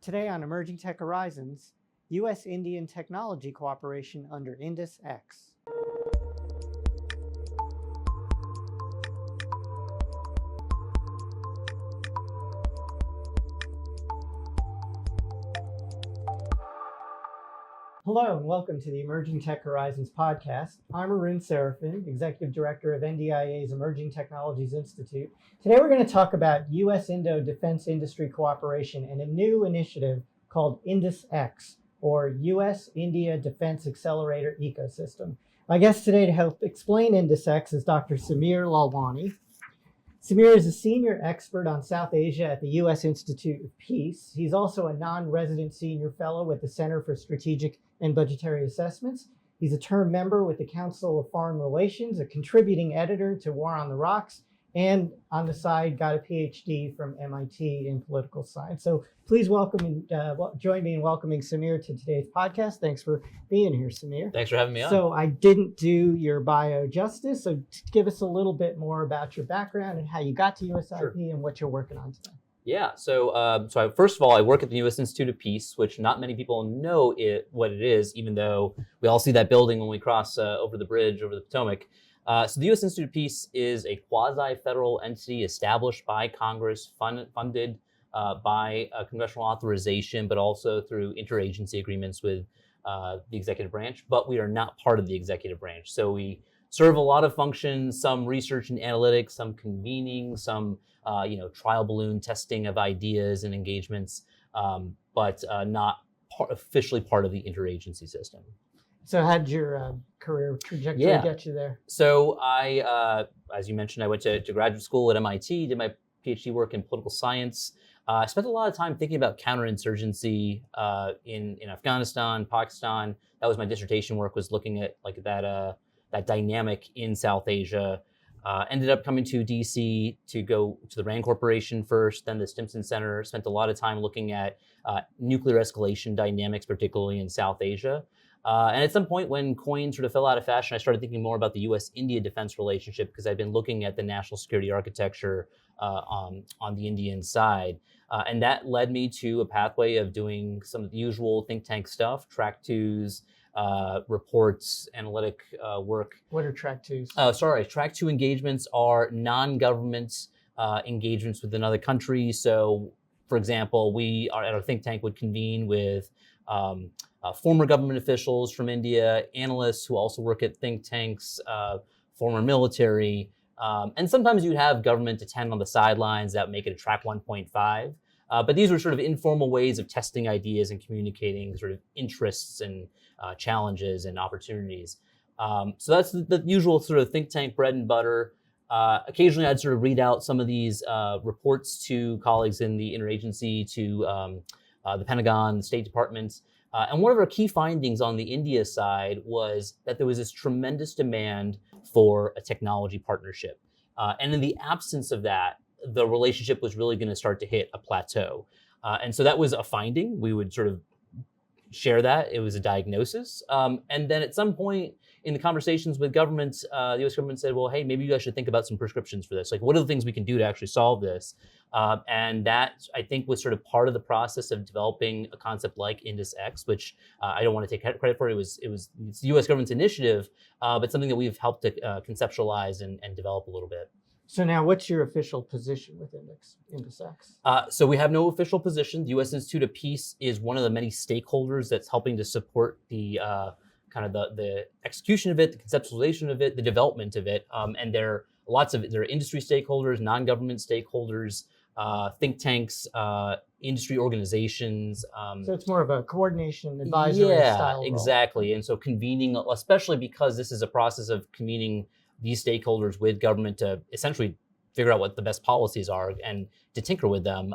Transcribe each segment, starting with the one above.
Today on Emerging Tech Horizons, U.S. Indian technology cooperation under INDUS-X. Hello and welcome to the Emerging Tech Horizons podcast. I'm Arun Serafin, Executive Director of NDIA's Emerging Technologies Institute. Today we're going to talk about U.S. Indo defense industry cooperation and a new initiative called INDUS-X, or U.S. India Defense Accelerator Ecosystem. My guest today to help explain INDUS-X is Dr. Samir Lalwani. Samir is a senior expert on South Asia at the U.S. Institute of Peace. He's also a non-resident senior fellow with the Center for Strategic and Budgetary Assessments. He's a term member with the Council of Foreign Relations, a contributing editor to War on the Rocks, and on the side got a PhD from MIT in political science. So please join me in welcoming Samir to today's podcast. Thanks for being here, Samir. Thanks for having me on. So I didn't do your bio justice, so give us a little bit more about your background and how you got to USIP Sure. and what you're working on today. Yeah, so first of all, I work at the U.S. Institute of Peace, which not many people know what it is, even though we all see that building when we cross over the bridge over the Potomac. So the U.S. Institute of Peace is a quasi-federal entity established by Congress, funded by congressional authorization, but also through interagency agreements with the executive branch. But we are not part of the executive branch. So we serve a lot of functions, some research and analytics, some convening, some trial balloon testing of ideas and engagements, but not officially part of the interagency system. So how did your career trajectory get you there? So I, as you mentioned, I went to graduate school at MIT, did my PhD work in political science. I spent a lot of time thinking about counterinsurgency in Afghanistan, Pakistan. That was my dissertation work, was looking at like that dynamic in South Asia. Ended up coming to DC to go to the RAND Corporation first, then the Stimson Center. Spent a lot of time looking at nuclear escalation dynamics, particularly in South Asia. And at some point when coin sort of fell out of fashion, I started thinking more about the U.S.-India defense relationship because I've been looking at the national security architecture on the Indian side. And that led me to a pathway of doing some of the usual think tank stuff, track twos, reports, analytic work. What are track twos? Track two engagements are non-government engagements with another country. So, for example, we are at our think tank would convene with former government officials from India, analysts who also work at think tanks, former military, and sometimes you'd have government attend on the sidelines that make it a track 1.5. But these were sort of informal ways of testing ideas and communicating sort of interests and challenges and opportunities. So that's the usual sort of think tank bread and butter. Occasionally I'd sort of read out some of these reports to colleagues in the interagency, to the Pentagon, the State Department. And one of our key findings on the India side was that there was this tremendous demand for a technology partnership. And in the absence of that, the relationship was really going to start to hit a plateau. And so that was a finding. We would sort of share that. It was a diagnosis. And then at some point in the conversations with governments, the U.S. government said, well, hey, maybe you guys should think about some prescriptions for this. Like, what are the things we can do to actually solve this? And that, I think, was sort of part of the process of developing a concept like INDUS-X, which I don't want to take credit for. It's the U.S. government's initiative, but something that we've helped to conceptualize and develop a little bit. So now what's your official position with INDUS-X? So we have no official position. The U.S. Institute of Peace is one of the many stakeholders that's helping to support the the execution of it, the conceptualization of it, the development of it. And there are lots of there are industry stakeholders, non-government stakeholders, think tanks, industry organizations. So it's more of a coordination, advisory style role. Exactly. And so convening, especially because this is a process of convening these stakeholders with government to essentially figure out what the best policies are and to tinker with them.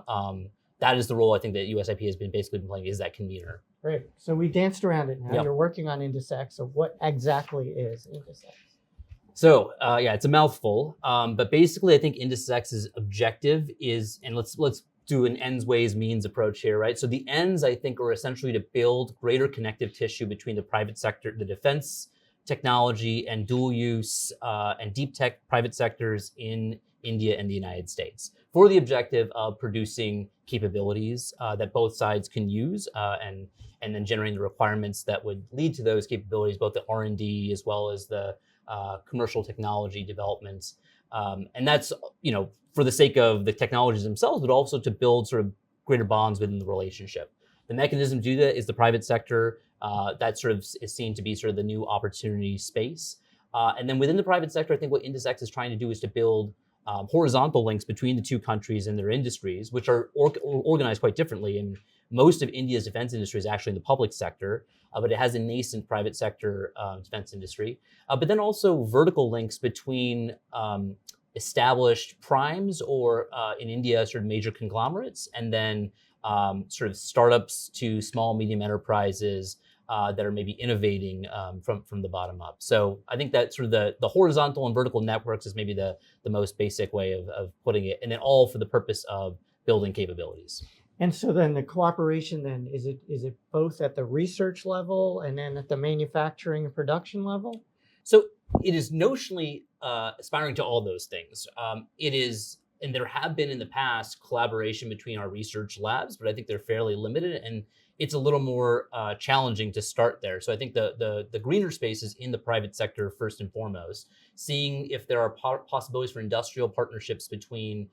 That is the role I think that USIP has been playing, is that convener. Great. So we danced around it now. Yep. You're working on INDUS-X. So what exactly is INDUS-X? So it's a mouthful, but basically I think INDUS-X's objective is, and let's do an ends, ways, means approach here, right? So the ends, I think, are essentially to build greater connective tissue between the private sector, the defense technology and dual use and deep tech private sectors in India and the United States for the objective of producing capabilities that both sides can use and then generating the requirements that would lead to those capabilities, both the R&D as well as the commercial technology developments. And that's, for the sake of the technologies themselves, but also to build sort of greater bonds within the relationship. The mechanism to do that is the private sector. That sort of is seen to be sort of the new opportunity space. And then within the private sector, I think what INDUS-X is trying to do is to build horizontal links between the two countries and their industries, which are organized quite differently. And most of India's defense industry is actually in the public sector, but it has a nascent private sector defense industry. But then also vertical links between established primes or in India, sort of major conglomerates, and then sort of startups to small, medium enterprises that are maybe innovating from the bottom up. So I think that sort of the horizontal and vertical networks is maybe the most basic way of putting it, and then all for the purpose of building capabilities. And so then the cooperation then, is it both at the research level and then at the manufacturing and production level? So it is notionally aspiring to all those things. It is, and there have been in the past collaboration between our research labs, but I think they're fairly limited, and it's a little more challenging to start there. So I think the greener space is in the private sector first and foremost, seeing if there are possibilities for industrial partnerships between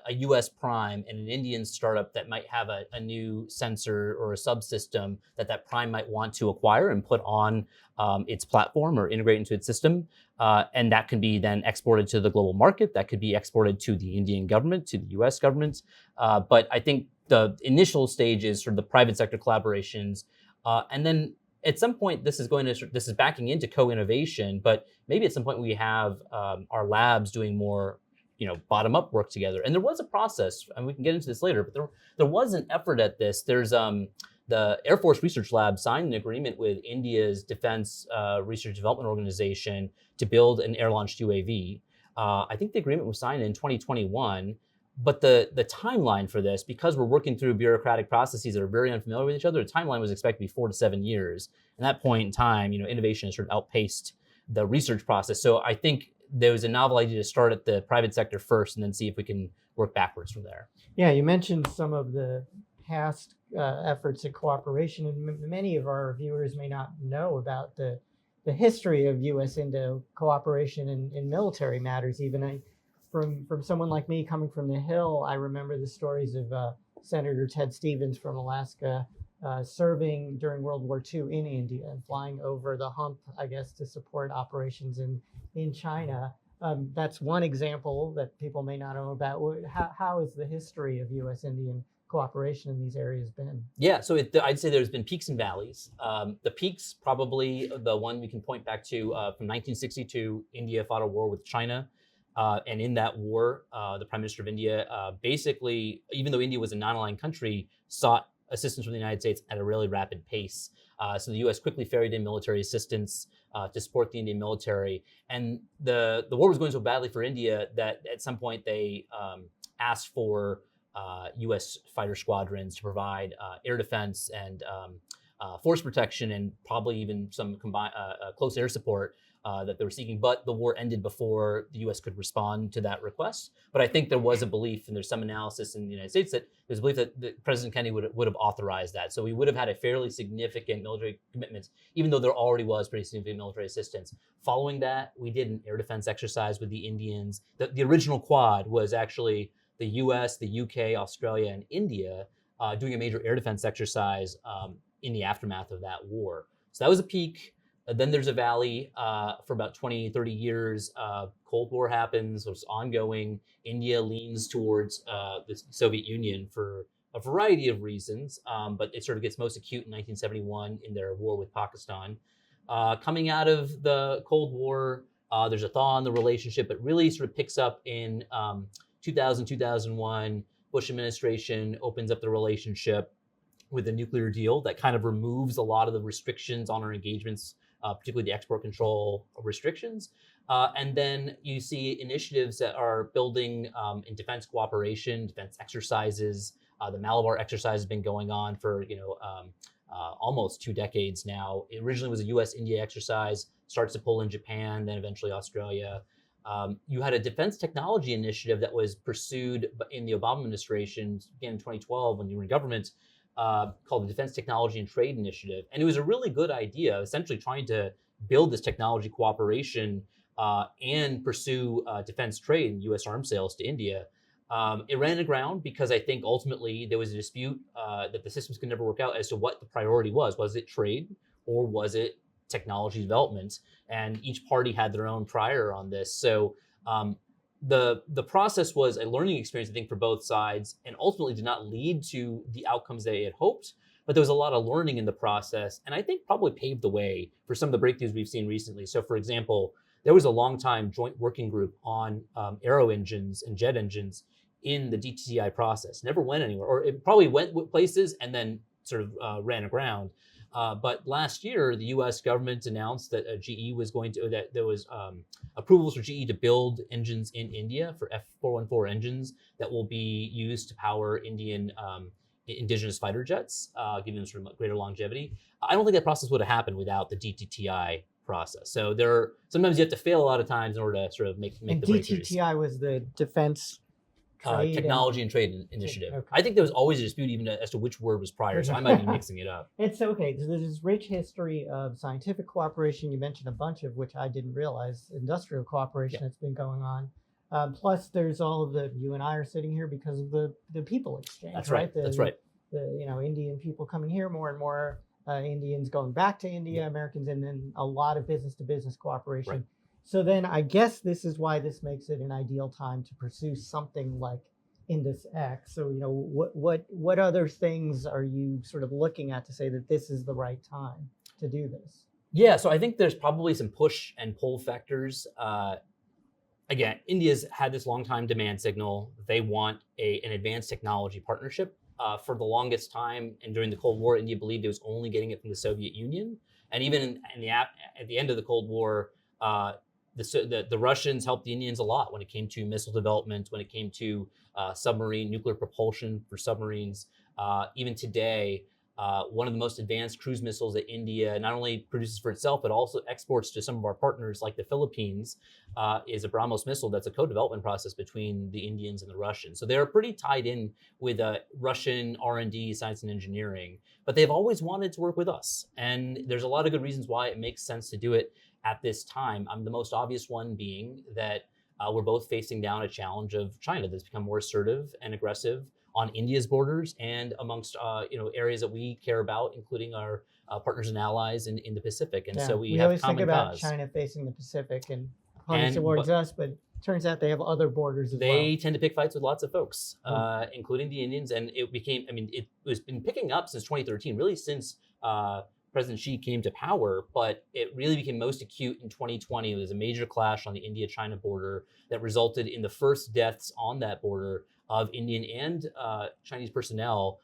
a U.S. prime and an Indian startup that might have a new sensor or a subsystem that prime might want to acquire and put on its platform or integrate into its system. And that can be then exported to the global market. That could be exported to the Indian government, to the U.S. government. But I think the initial stage is sort of the private sector collaborations. And then at some point, this is backing into co-innovation, but maybe at some point we have our labs doing more bottom-up work together. And there was a process, and we can get into this later, but there was an effort at this. There's the Air Force Research Lab signed an agreement with India's Defense Research Development Organization to build an air-launched UAV. I think the agreement was signed in 2021, but the timeline for this, because we're working through bureaucratic processes that are very unfamiliar with each other, the timeline was expected to be 4 to 7 years. And at that point in time, innovation has sort of outpaced the research process. So I think there was a novel idea to start at the private sector first and then see if we can work backwards from there. Yeah, you mentioned some of the past efforts at cooperation, and many of our viewers may not know about the history of U.S.-Indo cooperation in military matters. Even from someone like me coming from the Hill, I remember the stories of Senator Ted Stevens from Alaska serving during World War II in India and flying over the hump, I guess, to support operations in China. That's one example that people may not know about. How is the history of U.S.-Indian cooperation in these areas been? Yeah, so I'd say there's been peaks and valleys. The peaks, probably the one we can point back to from 1962, India fought a war with China. And in that war, the Prime Minister of India basically, even though India was a non-aligned country, sought assistance from the United States at a really rapid pace. So the U.S. quickly ferried in military assistance to support the Indian military. And the war was going so badly for India that at some point they asked for U.S. fighter squadrons to provide air defense and force protection and probably even some close air support that they were seeking. But the war ended before the U.S. could respond to that request. But I think there was a belief, and there's some analysis in the United States, that there's a belief that President Kennedy would have authorized that. So we would have had a fairly significant military commitment, even though there already was pretty significant military assistance. Following that, we did an air defense exercise with the Indians. The original Quad was actually the U.S., the U.K., Australia, and India doing a major air defense exercise in the aftermath of that war. So that was a peak. Then there's a valley for about 20, 30 years. Cold War happens, it's ongoing. India leans towards the Soviet Union for a variety of reasons, but it sort of gets most acute in 1971 in their war with Pakistan. Coming out of the Cold War, there's a thaw in the relationship. It really sort of picks up in 2000, 2001. Bush administration opens up the relationship with a nuclear deal that kind of removes a lot of the restrictions on our engagements, particularly the export control restrictions. And then you see initiatives that are building in defense cooperation, defense exercises. The Malabar exercise has been going on for almost 2 decades now. It originally was a U.S. India exercise, starts to pull in Japan, then eventually Australia. You had a defense technology initiative that was pursued in the Obama administration, again in 2012 when you were in government, called the Defense Technology and Trade Initiative. And it was a really good idea, essentially trying to build this technology cooperation and pursue defense trade and U.S. arms sales to India. It ran aground because I think ultimately there was a dispute that the systems could never work out as to what the priority was. Was it trade or was it technology development? And each party had their own prior on this. So the process was a learning experience, I think, for both sides, and ultimately did not lead to the outcomes they had hoped. But there was a lot of learning in the process, and I think probably paved the way for some of the breakthroughs we've seen recently. So, for example, there was a long-time joint working group on aero engines and jet engines in the DTI process. Never went anywhere, or it probably went places and then sort of ran aground. But last year, the U.S. government announced that GE was going to, that there was approvals for GE to build engines in India for F414 engines that will be used to power Indian indigenous fighter jets, giving them sort of greater longevity. I don't think that process would have happened without the DTI process. So sometimes you have to fail a lot of times in order to sort of make the breakthroughs. DTI was the Defense Technology and Trade Initiative. Okay. I think there was always a dispute even as to which word was prior, so I might be mixing it up. It's okay. So there's this rich history of scientific cooperation. You mentioned a bunch of which I didn't realize, industrial cooperation that's been going on. Plus, there's all of you and I are sitting here because of the people exchange. That's right. That's right. The Indian people coming here, more and more Indians going back to India, Americans, and then a lot of business to business cooperation. Right. So then I guess this is why this makes it an ideal time to pursue something like INDUS-X. So, what other things are you sort of looking at to say that this is the right time to do this? Yeah, so I think there's probably some push and pull factors. Again, India's had this long time demand signal. They want an advanced technology partnership. For the longest time, and during the Cold War, India believed it was only getting it from the Soviet Union. And even at the end of the Cold War, the Russians helped the Indians a lot when it came to missile development, when it came to nuclear propulsion for submarines. Even today, one of the most advanced cruise missiles that India not only produces for itself, but also exports to some of our partners like the Philippines, is a BrahMos missile that's a co-development process between the Indians and the Russians. So they're pretty tied in with Russian R&D, science and engineering, but they've always wanted to work with us. And there's a lot of good reasons why it makes sense to do it at this time. The most obvious one being that we're both facing down a challenge of China that's become more assertive and aggressive on India's borders and amongst areas that we care about, including our partners and allies in the Pacific. And so we have always common think about cause. China facing the Pacific and pointing towards us, but turns out they have other borders as well. They tend to pick fights with lots of folks, including the Indians. And it was been picking up since 2013, really since President Xi came to power, but it really became most acute in 2020. There was a major clash on the India-China border that resulted in the first deaths on that border of Indian and Chinese personnel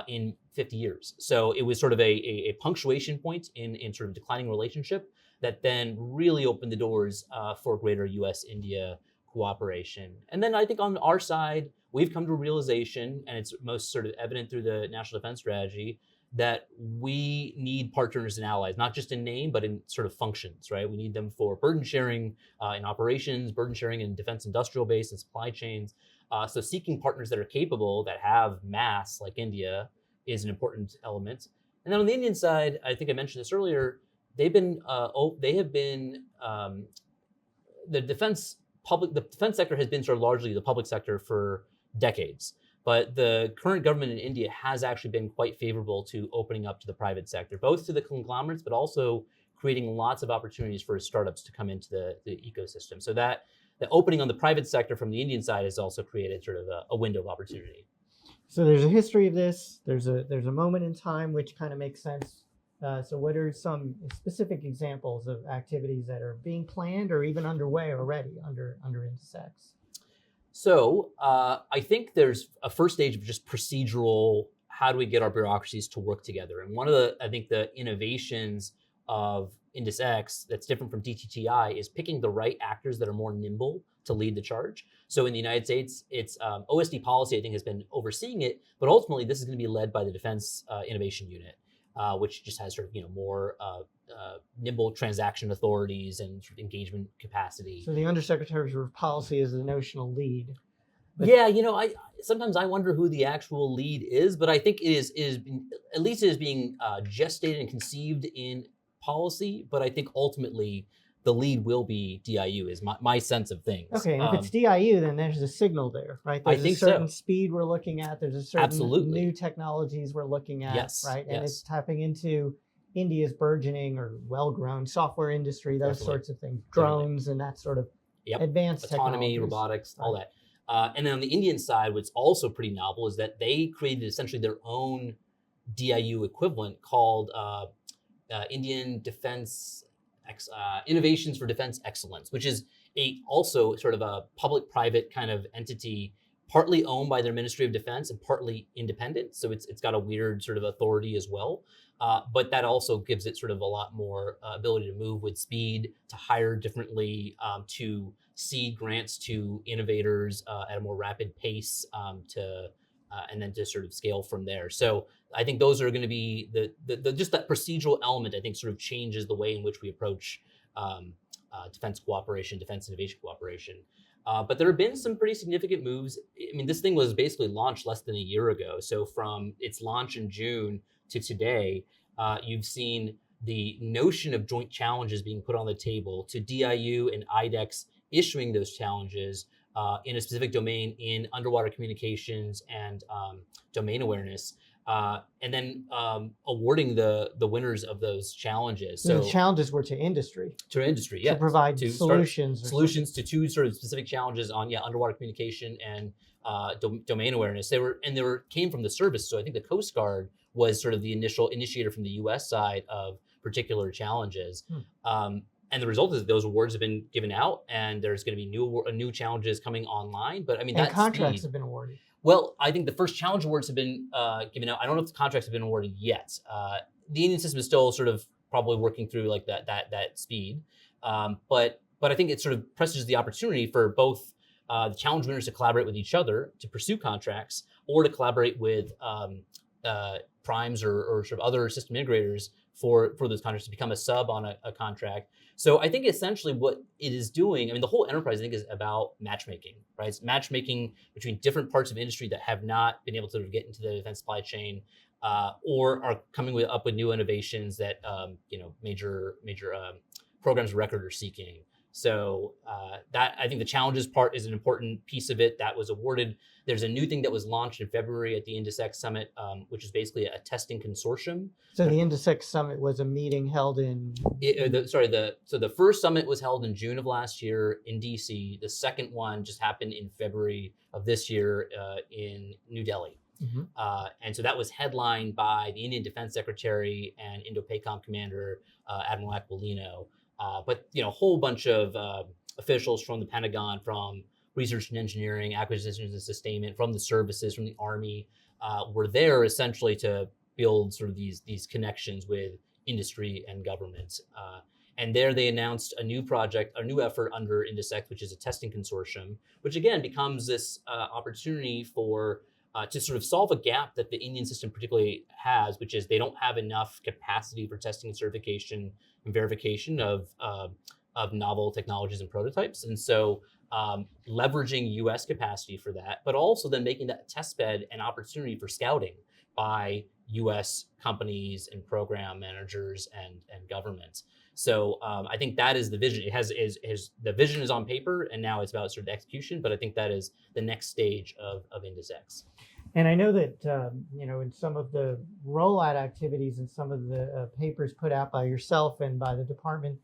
in 50 years. So it was sort of a punctuation point in sort of declining relationship that then really opened the doors for greater U.S.-India cooperation. And then I think on our side, we've come to a realization, and it's most sort of evident through the National Defense Strategy, that we need partners and allies, not just in name, but in sort of functions, right? We need them for burden sharing in operations, burden sharing in defense industrial base and supply chains. So seeking partners that are capable, that have mass like India is an important element. And then on the Indian side, I think I mentioned this earlier, the defense sector has been sort of largely the public sector for decades. But the current government in India has actually been quite favorable to opening up to the private sector, both to the conglomerates, but also creating lots of opportunities for startups to come into the ecosystem. So that the opening on the private sector from the Indian side has also created sort of a window of opportunity. So there's a history of this. There's a moment in time which kind of makes sense. So what are some specific examples of activities that are being planned or even underway already under INDUS-X? So I think there's a first stage of just procedural, how do we get our bureaucracies to work together? And one of the innovations of INDUS-X that's different from DTTI is picking the right actors that are more nimble to lead the charge. So in the United States, it's OSD policy, I think, has been overseeing it, but ultimately this is going to be led by the Defense Innovation Unit. which just has sort of more nimble transaction authorities and sort of engagement capacity. So the Undersecretary for Policy is the notional lead. But yeah, I sometimes I wonder who the actual lead is, but I think it is at least it is being gestated and conceived in policy. But I think ultimately the lead will be DIU is my sense of things. Okay, and if it's DIU, then there's a signal there, right? There's I think a certain so. speed we're looking at. There's a certain Absolutely. new technologies we're looking at, Yes, right? And yes. it's tapping into India's burgeoning or well-grown software industry, those Definitely. sorts of things, drones and that sort of advanced autonomy, technologies. robotics, all that. And then on the Indian side, what's also pretty novel is that they created essentially their own DIU equivalent called Indian Defense Innovations for Defense Excellence, which is also sort of a public-private kind of entity, partly owned by their Ministry of Defense and partly independent. So it's got a weird sort of authority as well. But that also gives it sort of a lot more ability to move with speed, to hire differently, to seed grants to innovators at a more rapid pace, and then to sort of scale from there. So I think those are going to be the just that procedural element. I think sort of changes the way in which we approach defense cooperation, defense innovation cooperation. But there have been some pretty significant moves. I mean, this thing was basically launched less than a year ago. So from its launch in June to today, you've seen the notion of joint challenges being put on the table, to DIU and IDEX issuing those challenges in a specific domain in underwater communications and domain awareness, and then awarding the winners of those challenges. So the challenges were to industry. To industry, yeah. To provide solutions to two sort of specific challenges on underwater communication and domain awareness. They came from the service. So I think the Coast Guard was sort of the initial initiator from the U.S. side of particular challenges. And the result is that those awards have been given out, and there's going to be new challenges coming online. But I mean, and contracts have been awarded. Well, I think the first challenge awards have been given out. I don't know if the contracts have been awarded yet. The Indian system is still sort of probably working through like that speed, but I think it sort of presses the opportunity for both the challenge winners to collaborate with each other to pursue contracts, or to collaborate with primes or sort of other system integrators for those contracts to become a sub on a contract. So I think essentially what it is doing, I mean, the whole enterprise, I think, is about matchmaking, right? It's matchmaking between different parts of industry that have not been able to get into the defense supply chain, or are coming up with new innovations that major programs of record are seeking. So that, I think, the challenges part is an important piece of it that was awarded. There's a new thing that was launched in February at the INDUS-X summit, which is basically a testing consortium. So the INDUS-X summit was a meeting held in. So the first summit was held in June of last year in DC. The second one just happened in February of this year in New Delhi. And so that was headlined by the Indian Defense Secretary and Indo-PACOM Commander Admiral Aquilino. But a whole bunch of officials from the Pentagon, from research and engineering, acquisitions and sustainment, from the services, from the Army, were there essentially to build sort of these connections with industry and government. And there they announced a new project, a new effort under INDUS-X, which is a testing consortium, which again becomes this opportunity for to sort of solve a gap that the Indian system particularly has, which is they don't have enough capacity for testing and certification and verification of novel technologies and prototypes. And so leveraging U.S. capacity for that, but also then making that test bed an opportunity for scouting by U.S. companies and program managers and governments. So I think that is the vision. The vision is on paper, and now it's about sort of execution. But I think that is the next stage of INDUS-X. And I know that in some of the rollout activities and some of the papers put out by yourself and by the department,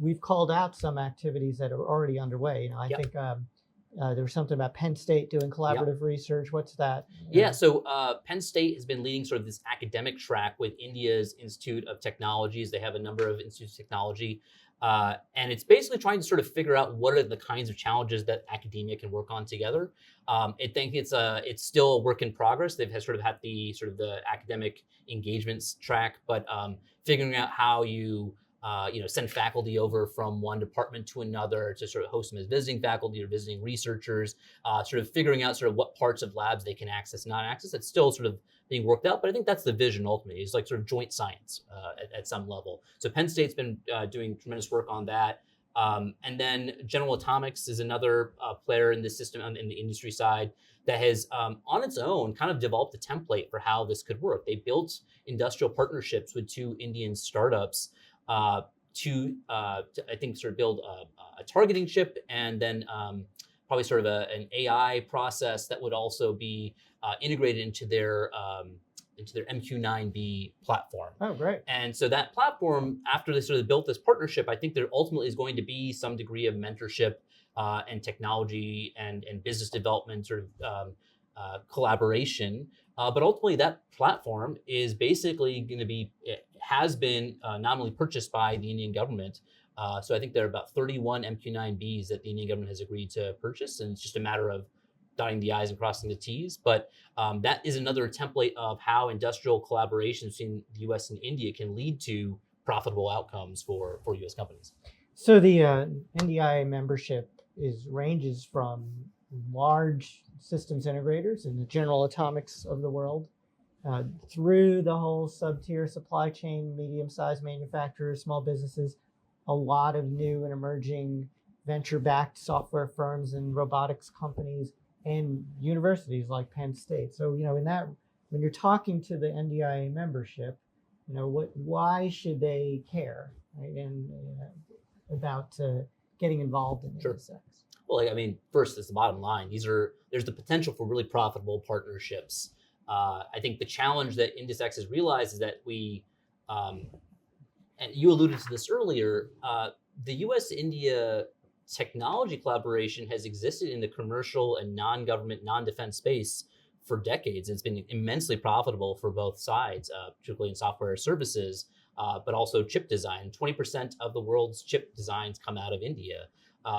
we've called out some activities that are already underway. I think there was something about Penn State doing collaborative research. What's that? Yeah, so Penn State has been leading sort of this academic track with India's Institute of Technologies. They have a number of institutes of technology. And it's basically trying to sort of figure out what are the kinds of challenges that academia can work on together. I think it's still a work in progress. They've sort of had the academic engagements track, but figuring out how you send faculty over from one department to another to sort of host them as visiting faculty or visiting researchers, sort of figuring out sort of what parts of labs they can access, not access. It's still sort of being worked out, but I think that's the vision ultimately. It's like sort of joint science at some level. So Penn State's been doing tremendous work on that. And then General Atomics is another player in this system in the industry side that has, on its own, kind of developed a template for how this could work. They built industrial partnerships with two Indian startups to I think, sort of build a targeting chip, and then probably sort of an AI process that would also be integrated into their MQ-9B platform. Oh, great. And so that platform, after they sort of built this partnership, I think there ultimately is going to be some degree of mentorship and technology and business development sort of collaboration. But ultimately, that platform is basically going to be, has been nominally purchased by the Indian government. So I think there are about 31 MQ-9Bs that the Indian government has agreed to purchase, and it's just a matter of dotting the I's and crossing the T's. But that is another template of how industrial collaboration between the U.S. and India can lead to profitable outcomes for U.S. companies. So the NDIA membership ranges from large systems integrators in the General Atomics of the world through the whole sub-tier supply chain, medium-sized manufacturers, small businesses, a lot of new and emerging venture-backed software firms and robotics companies, and universities like Penn State. So, in that, when you're talking to the NDIA membership, why should they care, right? And about getting involved in INDUS-X? Well, first, it's the bottom line. There's the potential for really profitable partnerships. I think the challenge that INDUS-X has realized is that and you alluded to this earlier, the U.S.-India technology collaboration has existed in the commercial and non-government, non-defense space for decades. It's been immensely profitable for both sides, particularly in software services, but also chip design. 20% of the world's chip designs come out of India.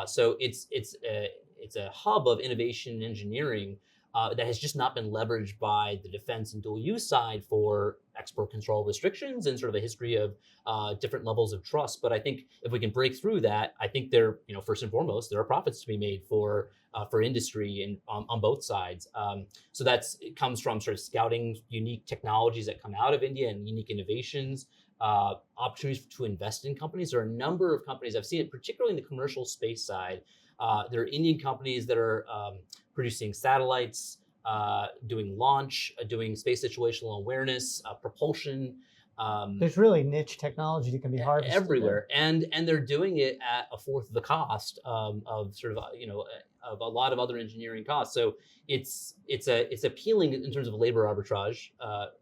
So it's a hub of innovation and engineering that has just not been leveraged by the defense and dual use side for export control restrictions and sort of a history of different levels of trust. But I think if we can break through that, I think first and foremost, there are profits to be made for industry and on both sides. So it comes from sort of scouting unique technologies that come out of India and unique innovations, opportunities to invest in companies. There are a number of companies, I've seen it particularly in the commercial space side. There are Indian companies that are producing satellites, doing launch, doing space situational awareness, propulsion. There's really niche technology that can be harvested everywhere, and they're doing it at a fourth of the cost of sort of of a lot of other engineering costs. So it's appealing in terms of labor arbitrage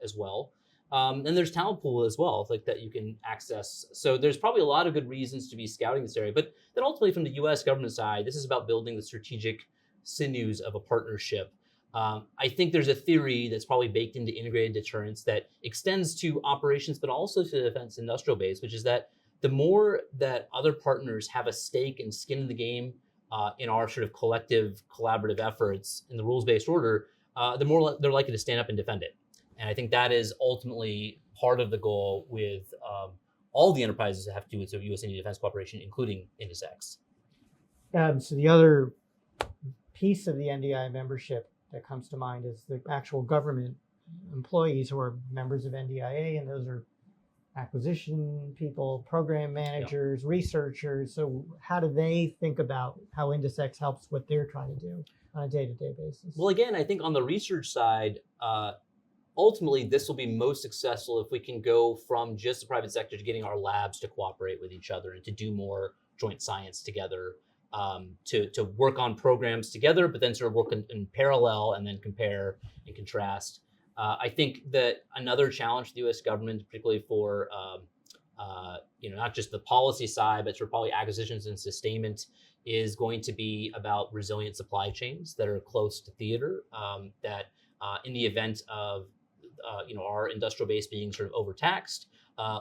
as well. And there's talent pool as well, like that you can access. So there's probably a lot of good reasons to be scouting this area. But then ultimately from the U.S. government side, this is about building the strategic sinews of a partnership. I think there's a theory that's probably baked into integrated deterrence that extends to operations, but also to the defense industrial base, which is that the more that other partners have a stake and skin in the game in our sort of collective collaborative efforts in the rules-based order, the more they're likely to stand up and defend it. And I think that is ultimately part of the goal with all the enterprises that have to do with U.S.-India defense cooperation, including INDUS-X. So the other piece of the NDI membership that comes to mind is the actual government employees who are members of NDIA, and those are acquisition people, program managers, researchers. So how do they think about how INDUS-X helps what they're trying to do on a day-to-day basis? Well, again, I think on the research side, ultimately, this will be most successful if we can go from just the private sector to getting our labs to cooperate with each other and to do more joint science together, to work on programs together, but then sort of work in parallel and then compare and contrast. I think that another challenge for the U.S. government, particularly for not just the policy side, but for probably acquisitions and sustainment, is going to be about resilient supply chains that are close to theater, that in the event of our industrial base being sort of overtaxed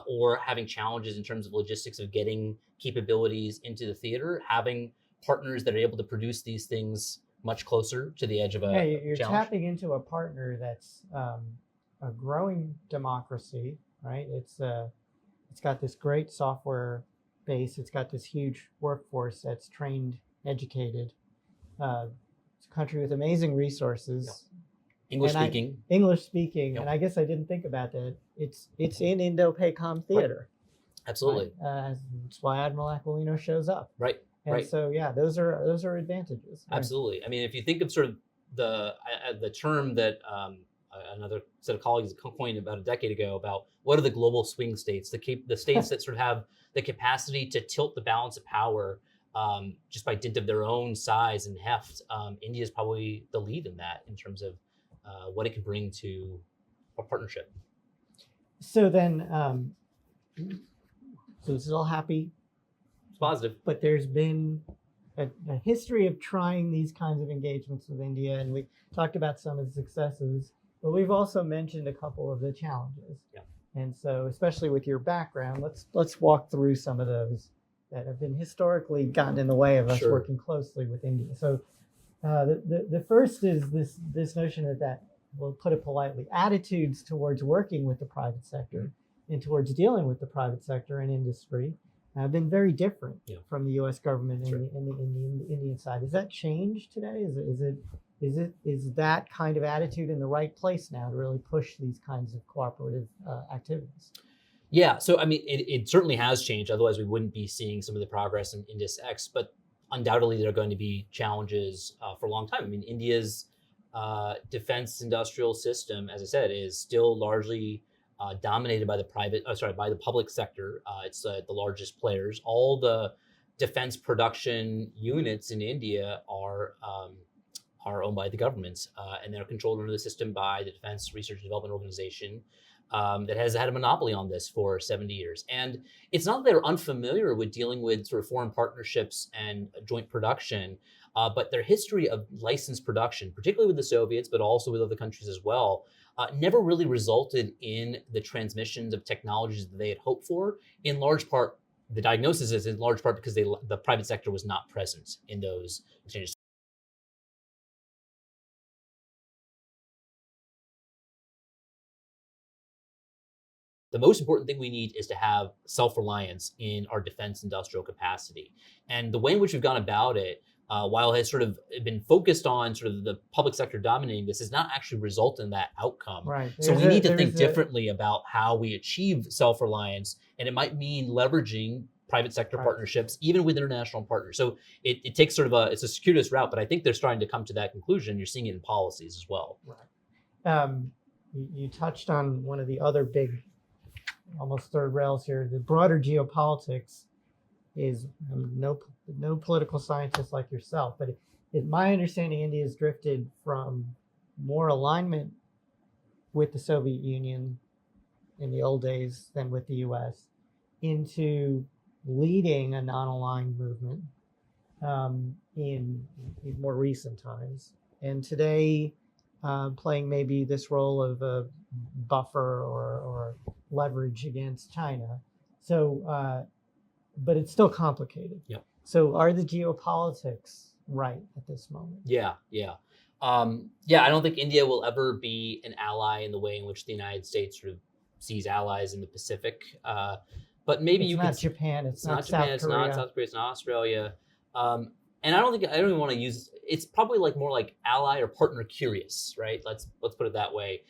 or having challenges in terms of logistics of getting capabilities into the theater, having partners that are able to produce these things much closer to the edge of a you're challenge. Tapping into a partner that's a growing democracy, right? It's It's got this great software base. It's got this huge workforce that's trained, educated. It's a country with amazing resources. English speaking. English speaking, Yep. and I guess I didn't think about that. It's in Indo-PACOM theater. Right. Absolutely. Right? That's why Admiral Aquilino shows up. Right. And right. so yeah, those are advantages. Right? Absolutely. I mean, if you think of sort of the term that another set of colleagues coined about a decade ago about what are the global swing states, the states that sort of have the capacity to tilt the balance of power just by dint of their own size and heft. India is probably the lead in that in terms of what it can bring to a partnership. So then, so this is all happy. It's positive. But there's been a history of trying these kinds of engagements with India, and we talked about some of the successes, but we've also mentioned a couple of the challenges. Yeah. And so, especially with your background, let's walk through some of those that have been historically gotten in the way of us Sure. working closely with India. So, the first is this notion that we'll put it politely, attitudes towards working with the private sector and towards dealing with the private sector and industry have been very different from the U.S. government Sure. and the Indian side. Has that changed today? Is that kind of attitude in the right place now to really push these kinds of cooperative activities? Yeah, so I mean, it certainly has changed. Otherwise, we wouldn't be seeing some of the progress in INDUS-X. But undoubtedly, there are going to be challenges for a long time. I mean, India's defense industrial system, as I said, is still largely dominated by by the public sector. It's the largest players. All the defense production units in India are owned by the governments, and they're controlled under the system by the Defense Research and Development Organization that has had a monopoly on this for 70 years. And it's not that they're unfamiliar with dealing with sort of foreign partnerships and joint production, but their history of licensed production, particularly with the Soviets, but also with other countries as well, never really resulted in the transmissions of technologies that they had hoped for. In large part, the diagnosis is in large part because the private sector was not present in those exchanges. The most important thing we need is to have self-reliance in our defense industrial capacity. And the way in which we've gone about it, while it has sort of been focused on sort of the public sector dominating this, has not actually resulted in that outcome. Right. So we need to think differently about how we achieve self-reliance, and it might mean leveraging private sector partnerships, even with international partners. So it takes sort of it's a circuitous route, but I think they're starting to come to that conclusion. You're seeing it in policies as well. Right. You touched on one of the other big, almost third rails here. The broader geopolitics is no political scientist like yourself, but my understanding, India has drifted from more alignment with the Soviet Union in the old days than with the U.S. into leading a non-aligned movement in more recent times, and today playing maybe this role of a buffer or leverage against China. So, but it's still complicated. Yep. So are the geopolitics right at this moment? Yeah. I don't think India will ever be an ally in the way in which the United States sort of sees allies in the Pacific. But maybe it's not Japan. It's not South Korea. It's not South Korea. It's not Australia. And I don't even want to use. It's probably more like ally or partner curious, right? Let's put it that way.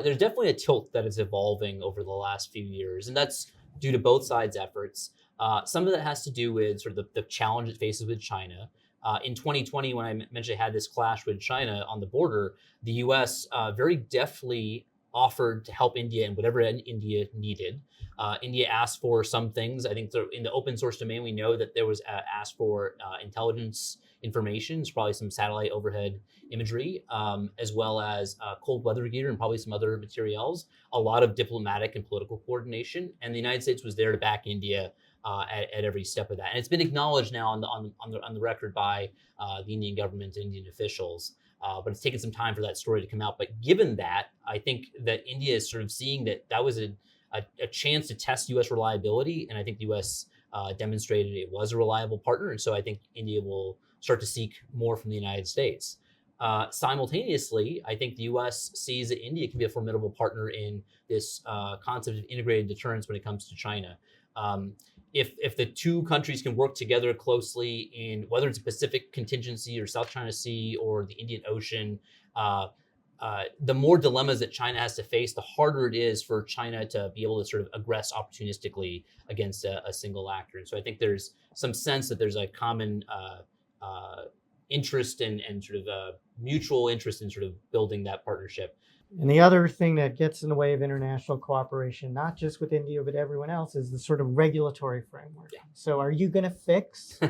There's definitely a tilt that is evolving over the last few years, and that's due to both sides' efforts. Some of that has to do with sort of the challenge it faces with China. In 2020, when I mentioned I had this clash with China on the border, the U.S. Very deftly offered to help India in whatever India needed. India asked for some things. I think in the open source domain, we know that there was asked for intelligence information. It's probably some satellite overhead imagery, as well as cold weather gear and probably some other materials. A lot of diplomatic and political coordination, and the United States was there to back India at every step of that. And it's been acknowledged now on the record by the Indian government and Indian officials. But it's taken some time for that story to come out. But given that, I think that India is sort of seeing that was a chance to test U.S. reliability, and I think the U.S. Demonstrated it was a reliable partner. And so I think India will start to seek more from the United States. Simultaneously, I think the U.S. sees that India can be a formidable partner in this concept of integrated deterrence when it comes to China. If the two countries can work together closely in whether it's a Pacific contingency or South China Sea or the Indian Ocean, the more dilemmas that China has to face, the harder it is for China to be able to sort of aggress opportunistically against a single actor. And so I think there's some sense that there's a common interest and sort of mutual interest in sort of building that partnership. And the other thing that gets in the way of international cooperation, not just with India, but everyone else, is the sort of regulatory framework. Yeah. So are you going to fix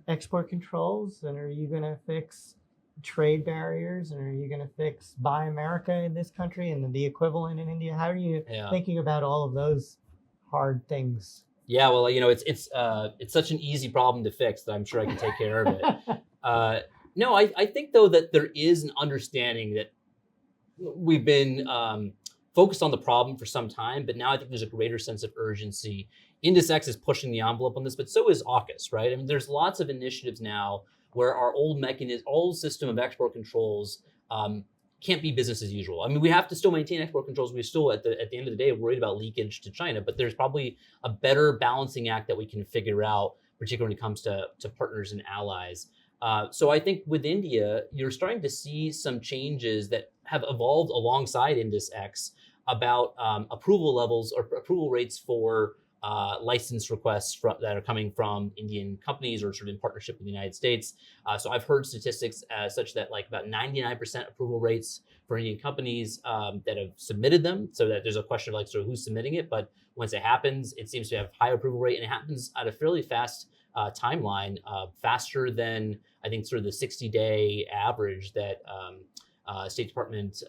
export controls? And are you going to fix trade barriers? And are you going to fix Buy America in this country and then the equivalent in India? How are you thinking about all of those hard things? Yeah, well, it's such an easy problem to fix that I'm sure I can take care of it. No, I think, though, that there is an understanding that we've been focused on the problem for some time, but now I think there's a greater sense of urgency. INDUS-X is pushing the envelope on this, but so is AUKUS, right? I mean, there's lots of initiatives now where our old system of export controls can't be business as usual. I mean, we have to still maintain export controls. We still, at the end of the day, worried about leakage to China, but there's probably a better balancing act that we can figure out, particularly when it comes to partners and allies. So I think with India, you're starting to see some changes that have evolved alongside INDUS-X about approval levels or approval rates for license requests that are coming from Indian companies or sort of in partnership with the United States. So I've heard statistics such that like about 99% approval rates for Indian companies that have submitted them. So that there's a question of like sort of who's submitting it, but once it happens, it seems to have high approval rate, and it happens at a fairly fast timeline, faster than I think sort of the 60-day average that State Department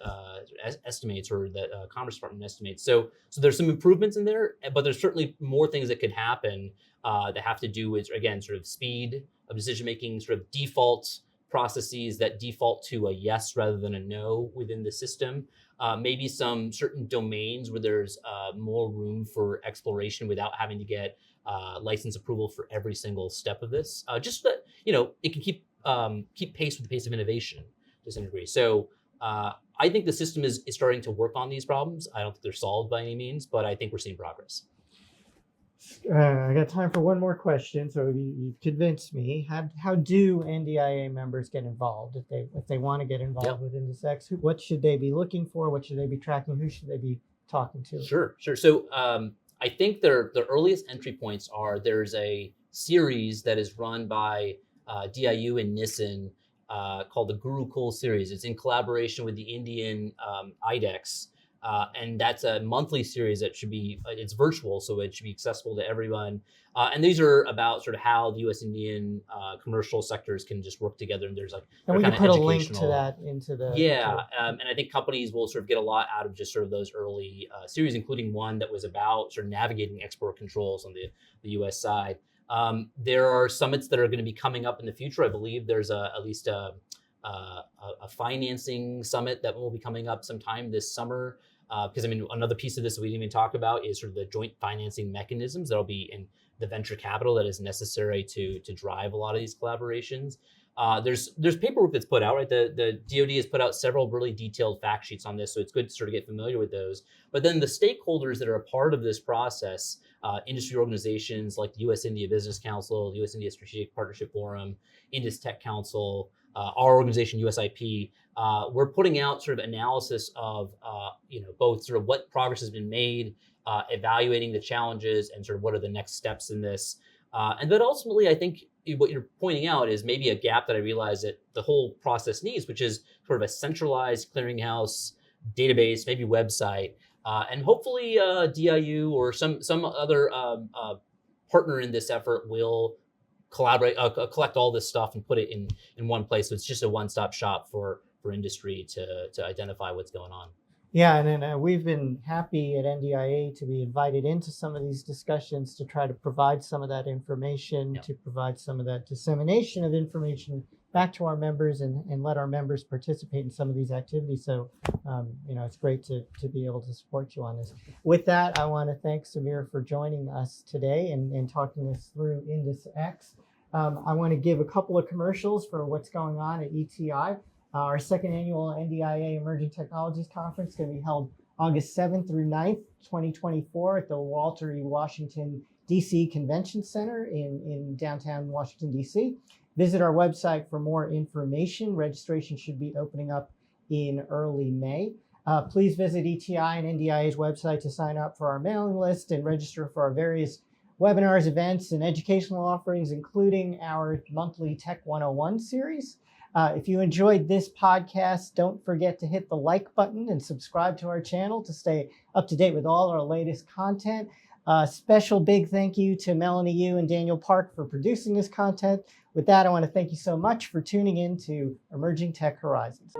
estimates, or that Commerce Department estimates. So there's some improvements in there, but there's certainly more things that could happen that have to do with, again, sort of speed of decision making, sort of default processes that default to a yes rather than a no within the system. Maybe some certain domains where there's more room for exploration without having to get license approval for every single step of this. Just that it can keep pace with the pace of innovation to some degree. So I think the system is starting to work on these problems. I don't think they're solved by any means, but I think we're seeing progress. I got time for one more question. So you convinced me. How do NDIA members get involved if they want to get involved with INDUS-X? What should they be looking for? What should they be tracking? Who should they be talking to? Sure. So I think the earliest entry points are there's a series that is run by DIU and NISN called the Gurukul series. It's in collaboration with the Indian IDEX. And that's a monthly series that it's virtual, so it should be accessible to everyone. And these are about sort of how the U.S. Indian commercial sectors can just work together. And there's like, and we can put a link to that into the. And I think companies will sort of get a lot out of just sort of those early series, including one that was about sort of navigating export controls on the U.S. side. There are summits that are going to be coming up in the future. I believe there's at least a financing summit that will be coming up sometime this summer. Because another piece of this that we didn't even talk about is sort of the joint financing mechanisms that'll be in the venture capital that is necessary to drive a lot of these collaborations. There's paperwork that's put out, right? The DoD has put out several really detailed fact sheets on this, so it's good to sort of get familiar with those. But then the stakeholders that are a part of this process, industry organizations like the U.S. India Business Council, the U.S. India Strategic Partnership Forum, Indus Tech Council, our organization, USIP, we're putting out sort of analysis of, both sort of what progress has been made, evaluating the challenges, and sort of what are the next steps in this. And then ultimately, I think what you're pointing out is maybe a gap that I realize that the whole process needs, which is sort of a centralized clearinghouse database, maybe website, and hopefully DIU or some other partner in this effort will collaborate, collect all this stuff and put it in one place. So it's just a one-stop shop for industry to identify what's going on. Yeah, and we've been happy at NDIA to be invited into some of these discussions to try to provide some of that information, to provide some of that dissemination of information back to our members and let our members participate in some of these activities. So, it's great to be able to support you on this. With that, I want to thank Samir for joining us today and talking us through INDUS-X. I want to give a couple of commercials for what's going on at ETI. Our second annual NDIA Emerging Technologies Conference is going to be held August 7th through 9th, 2024 at the Walter E. Washington, D.C. Convention Center in downtown Washington, D.C. Visit our website for more information. Registration should be opening up in early May. Please visit ETI and NDIA's website to sign up for our mailing list and register for our various webinars, events, and educational offerings, including our monthly Tech 101 series. If you enjoyed this podcast, don't forget to hit the like button and subscribe to our channel to stay up to date with all our latest content. Special big thank you to Melanie Yu and Daniel Park for producing this content. With that, I want to thank you so much for tuning in to Emerging Tech Horizons.